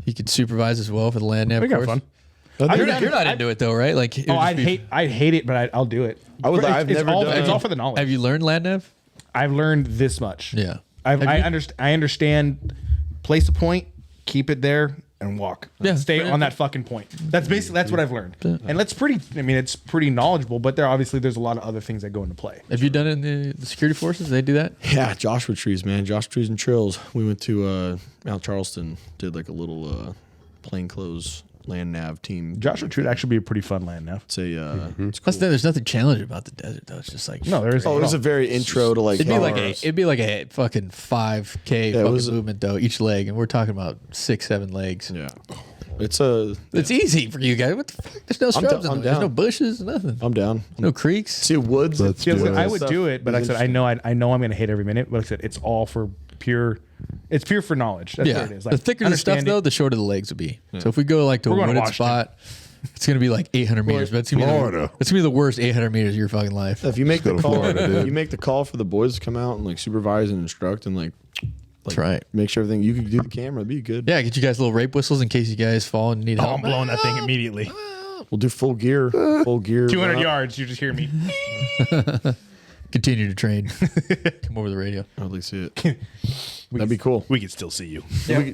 He could supervise as well for the land nav We got course. fun. You're not into it though, right? Like, it would just be- I'd hate it, but I'll do it. I've It's never all, done It's it. all for the knowledge. Have you learned land nav? I've learned this much. Yeah. I Have you- understand. Place a point, keep it there, and walk. Yeah. Stay on that fucking point. That's basically what I've learned, and that's pretty. I mean, it's pretty knowledgeable. But there's a lot of other things that go into play. Have you done it in the security forces? They do that? Yeah, Joshua trees, man. Joshua trees and trails. We went to Mount Charleston, did like a little plainclothes land nav team. Joshua Tree would actually be a pretty fun land now. It's a it's cool. Plus, there's nothing challenging about the desert though. It's just like No, there is. Oh, it was a very intro to like. It'd be like a fucking 5K fucking was- movement though, each leg, and we're talking about 6-7 legs. Yeah, it's a. It's easy for you guys. What the fuck? There's no shrubs. I'm in there. There's down. no bushes. Nothing. I'm down. No creeks. See woods. Let's Yeah, do it. I would do it, but like I said, I know I'm going to hate every minute. But like I said, it's all for pure. It's pure for knowledge. That's Yeah. what it is. The thicker the stuff understand though, it. the shorter the legs would be. So if we go like to We're a going to wooded Washington. spot, it's gonna be like 800 meters. But it's gonna be Florida. it's gonna be the worst 800 meters of your fucking life. If you make go the to call, Florida, dude. you make the call for the boys to come out and like supervise and instruct and like That's right. make sure everything you can do the camera. It'd be good. Yeah, get you guys little rape whistles in case you guys fall and need Oh, help. I'm blowing that thing immediately. We'll do full gear. Full gear. 200 run up. yards, you just hear me. Continue to train. Come over the radio. I'd like to see it. That'd be cool. We can still see you.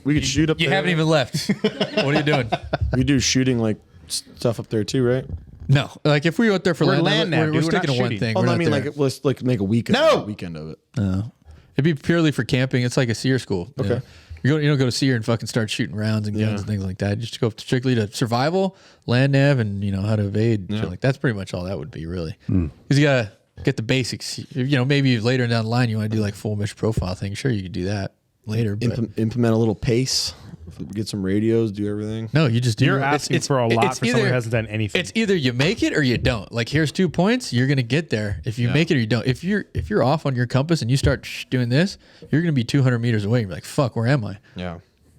We could shoot up You there. haven't even left. What are you doing? We do shooting like stuff up there too, right? No, like if we were out there for We're land, land nav, we're dude. We're sticking not to one shooting. thing. Oh, We're no, I not mean there. like let's like make a weekend of it. It'd be purely for camping. It's like a seer school. Okay. Yeah. You don't go to seer and fucking start shooting rounds and guns and things like that. You just go strictly to survival, land nav, and how to evade. Shit like that's pretty much all that would be really. Because you gotta get the basics. Maybe later down the line you want to do like full mission profile thing. Sure, you could do that later. But Implement a little pace. Get some radios. Do everything. no, you just do. You're it's- asking it's- for a lot it's for someone either- who hasn't done anything. It's either you make it or you don't. Like here's 2 points. You're gonna get there if you make it or you don't. If you're off on your compass and you start doing this, you're gonna be 200 meters away. You're like, fuck, where am I? Yeah,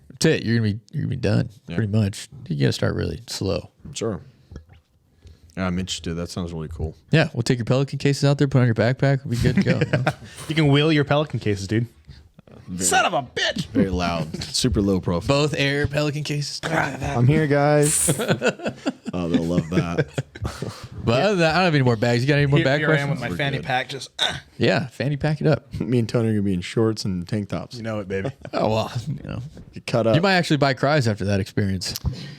That's it. You're gonna be done. Pretty much. You gotta start really slow. sure. Yeah, I'm interested. That sounds really cool. Yeah, we'll take your Pelican cases out there, put on your backpack. We'll be good to go. You can wheel your Pelican cases, dude. Son of a bitch. Very loud. Super low profile. Both air Pelican cases. I'm here, guys. Oh, they'll love that. But other than that, I don't have any more bags. You got any more bag Here I am questions? with my fanny pack. Just Yeah, fanny pack it up. Me and Tony are gonna be in shorts and tank tops. you know it, baby. Oh well, Get cut up. you might actually buy cries after that experience.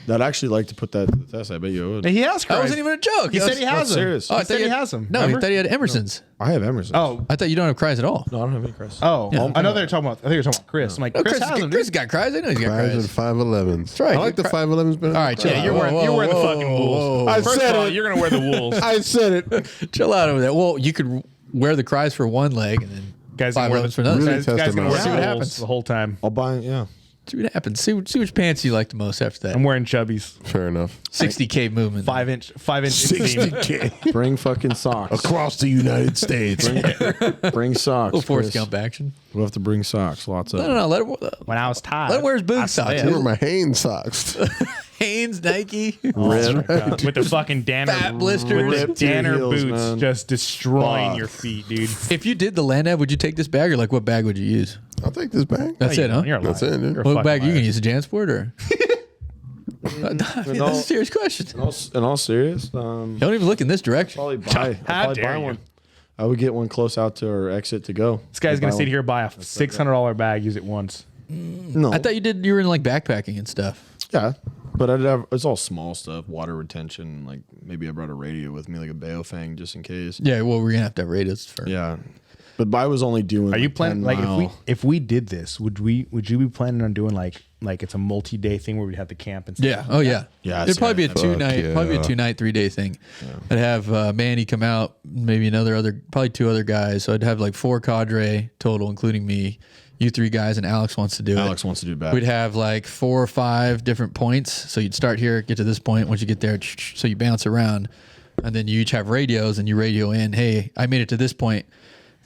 I'd actually like to put that to the test. I bet you would. He has. That wasn't even a joke. He That said was- he has them. serious. Oh, I He thought said you he had- has them. No, he remember? thought he had Emerson's. I have Emerson. Oh, I thought you don't have cries at all. no, I don't have any Chris. oh. Yeah. I know they're talking about. I think you're talking about Chris. I'm like, No, Chris has them. Chris dude. got cries. I know he's got Cries and cries. 511s. That's right. I like the 511s better. All right, chill Yeah, out. you're wearing. Whoa, You're wearing the whoa, fucking whoa, wolves. whoa. I First said of all, it. you're gonna wear the wolves. I said it. Chill out over there. Well, you could wear the cries for one leg and then Guys five gonna wear others the for another. Really guys, test guys them gonna out. wear See what the happens. wolves the whole time. I'll buy. Yeah. See what happens. See which pants you like the most after that. I'm wearing chubbies. Fair enough. 60K movement. 5-inch inseam. 60K Bring fucking socks. across the United States. Bring socks. Little Forrest Chris. Gump action. We'll have to bring socks. Lots of. No. Let him, When I was tired. let him wear his I boot socks. said- Where are my Hanes socks? Hanes, Nike. Red. with the fucking Danner Fat blisters. with the Ripped to your Danner heels, boots man. just destroying Fuck. your feet, dude. If you did the land nav, would you take this bag or like what bag would you use? I'll take this bag. That's it, huh? You're a liar. That's it, dude. You're a What fucking bag you liar. can use? A JanSport or? That's a serious question. In all serious, Don't even look in this direction. probably buy. How I'd probably dare buy you. one. I would get one close out to our exit to go. This guy's I'd gonna buy sit one. here, buy a $600 bag, use it once. No, I thought you were in like backpacking and stuff. yeah, but I'd have. It's all small stuff, water retention. Like maybe I brought a radio with me, like a Baofeng, just in case. Yeah, well, we're gonna have to have radios for. Yeah, but I was only doing. Are you 10 planning like mile. if we did this, would you be planning on doing like it's a multi-day thing where we'd have to camp and stuff? Yeah. Oh yeah. Yeah, It'd probably be a fuck 2-night, yeah. probably a 2-night, 3-day thing. I'd have Manny come out, maybe probably 2 other guys. So I'd have like 4 cadre total, including me. You 3 guys, and Alex wants to do it. Alex wants to do bad. We'd have like 4 or 5 different points. So you'd start here, get to this point. Once you get there, so you bounce around, and then you each have radios, and you radio in, "Hey, I made it to this point,"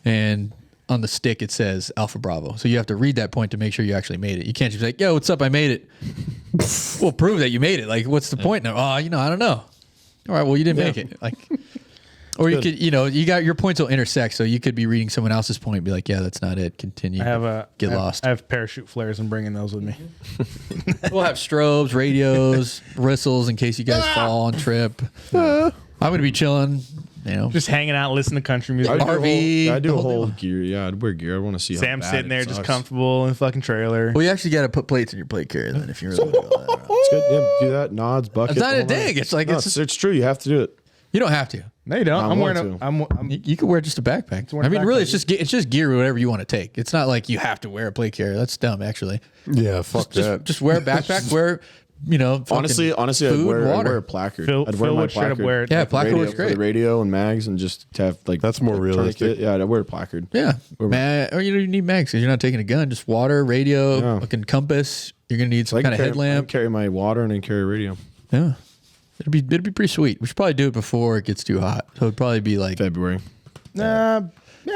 and on the stick it says Alpha Bravo. So you have to read that point to make sure you actually made it. You can't just be like, "Yo, what's up? I made it." Well, prove that you made it. Like, what's the point now? Oh, I don't know. All right, well, you didn't make it. Like, or you could, you got your points will intersect. So you could be reading someone else's point and be like, "Yeah, that's not it. Continue." Get lost. I have parachute flares and bringing those with me. We'll have strobes, radios, whistles in case you guys fall on trip. I'm gonna be chilling. Just hanging out, listening to country music. RV, I do the a whole whole gear. Yeah, I'd wear gear. I want to see. how Sam bad sitting it there just sucks. comfortable in the fucking trailer. Well, you actually got to put plates in your plate carrier then if you really want to go that route. It's good. Yeah, do that. Nods, bucket. It's not a all that. dig. It's like No, it's just, it's true. You have to do it. you don't have to. No, you don't. I I'm want wearing to. I'm You could wear just a backpack. wear I a mean, really, backpack. it's just gear whatever you want to take. It's not like you have to wear a plate carrier. That's dumb, actually. Yeah, fuck that. Just wear a backpack. Wear Honestly, food, I'd wear water. a placard. Phil, I'd wear Phil my would straight up placard. wear it. Yeah, like, placard radio, works for great. the radio and mags, and just to have like That's more like, realistic. tourniquet. Yeah, I'd wear a placard. Yeah, or you don't even need mags because you're not taking a gun. Just water, radio, Yeah. fucking compass. You're gonna need some I can kind of carry- I headlamp. can carry my water and then carry a radio. Yeah, it'd be pretty sweet. We should probably do it before it gets too hot. So it'd probably be like February. yeah,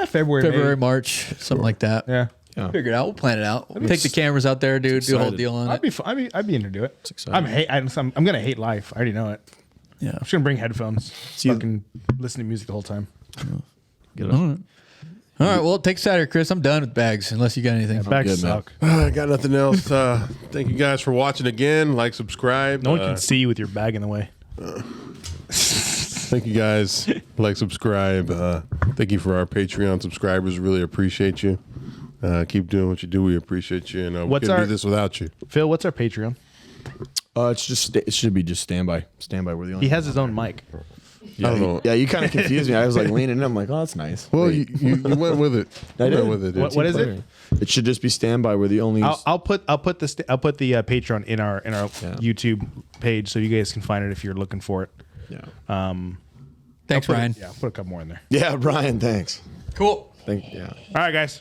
February. February, maybe. March, something like that. Yeah. Yeah. Figure it out. We'll plan it out. We'll take the cameras out there, dude. Do a whole excited. deal on I'd it. be I'd be into do it. exciting. I'm gonna hate life. I already know it. Yeah. I'm just gonna bring headphones. See- Fucking listen to music the whole time. Get up. All right. Well, take Saturday, Chris. I'm done with bags unless you got anything. Bags good, man. suck. I got nothing else. Thank you guys for watching again. Like, subscribe. No one can see you with your bag in the way. Thank you guys. Like, subscribe. Thank you for our Patreon subscribers. Really appreciate you. Keep doing what you do. We appreciate you. And we What's couldn't our- do this without you. Phil, what's our Patreon? It's just it should be just standby. Standby. We're the only. He has his own mic. Yeah, I don't know. Yeah, you kind of confused me. I was like leaning in. I'm like, oh, that's nice. Well, Wait. you went with it. I You did. went with it. What is it? It should just be standby. We're the only. I'll put the Patreon in our YouTube page so you guys can find it if you're looking for it. Yeah. Thanks, Put Ryan. Put a couple more in there. Yeah, Brian. Thanks. Cool. Yeah. All right, guys.